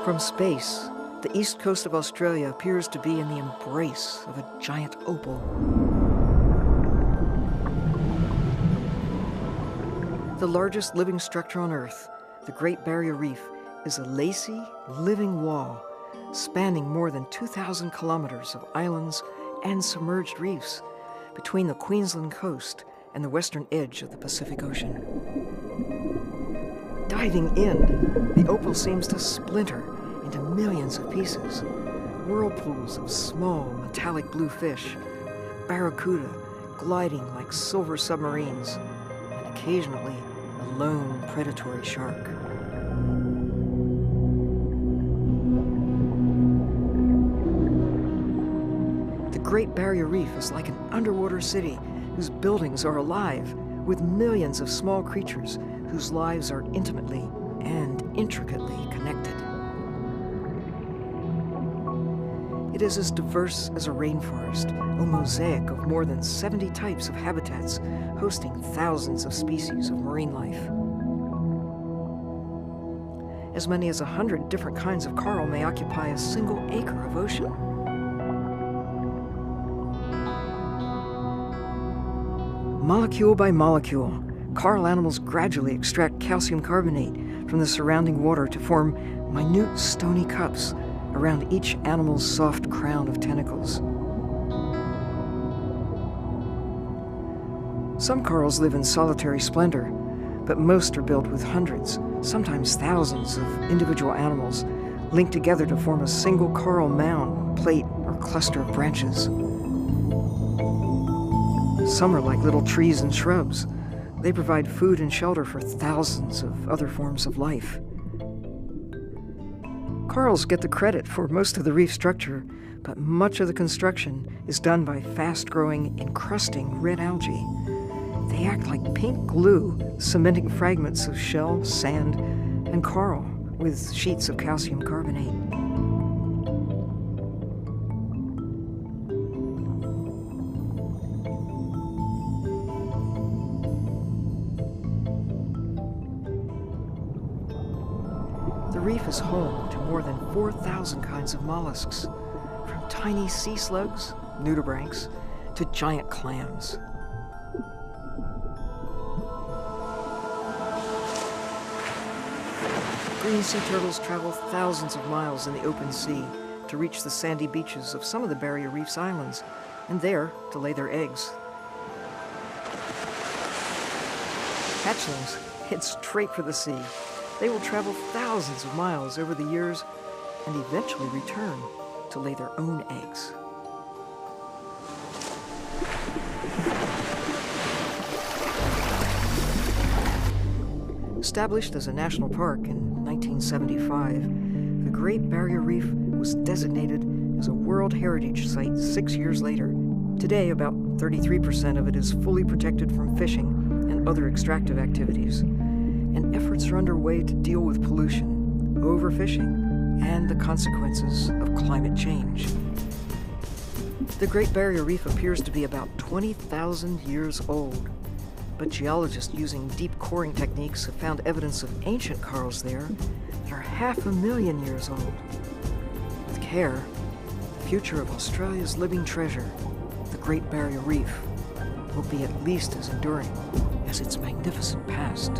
From space, the east coast of Australia appears to be in the embrace of a giant opal. The largest living structure on Earth, the Great Barrier Reef, is a lacy, living wall spanning more than 2,000 kilometers of islands and submerged reefs between the Queensland coast and the western edge of the Pacific Ocean. Diving in, the opal seems to splinter into millions of pieces, whirlpools of small metallic blue fish, barracuda gliding like silver submarines, and occasionally a lone predatory shark. The Great Barrier Reef is like an underwater city whose buildings are alive with millions of small creatures whose lives are intimately and intricately connected. It is as diverse as a rainforest, a mosaic of more than 70 types of habitats, hosting thousands of species of marine life. As many as 100 different kinds of coral may occupy a single acre of ocean. Molecule by molecule, coral animals gradually extract calcium carbonate from the surrounding water to form minute stony cups around each animal's soft crown of tentacles. Some corals live in solitary splendor, but most are built with hundreds, sometimes thousands of individual animals linked together to form a single coral mound, plate, or cluster of branches. Some are like little trees and shrubs. They provide food and shelter for thousands of other forms of life. Corals get the credit for most of the reef structure, but much of the construction is done by fast-growing, encrusting red algae. They act like pink glue, cementing fragments of shell, sand, and coral with sheets of calcium carbonate. The reef is home to more than 4,000 kinds of mollusks, from tiny sea slugs, nudibranchs, to giant clams. Green sea turtles travel thousands of miles in the open sea to reach the sandy beaches of some of the Barrier Reef's islands, and there to lay their eggs. Hatchlings head straight for the sea. They will travel thousands of miles over the years and eventually return to lay their own eggs. Established as a national park in 1975, the Great Barrier Reef was designated as a World Heritage Site 6 years later. Today, about 33% of it is fully protected from fishing and other extractive activities, and efforts are underway to deal with pollution, overfishing, and the consequences of climate change. The Great Barrier Reef appears to be about 20,000 years old, but geologists using deep coring techniques have found evidence of ancient corals there that are 500,000 years old. With care, the future of Australia's living treasure, the Great Barrier Reef, will be at least as enduring as its magnificent past.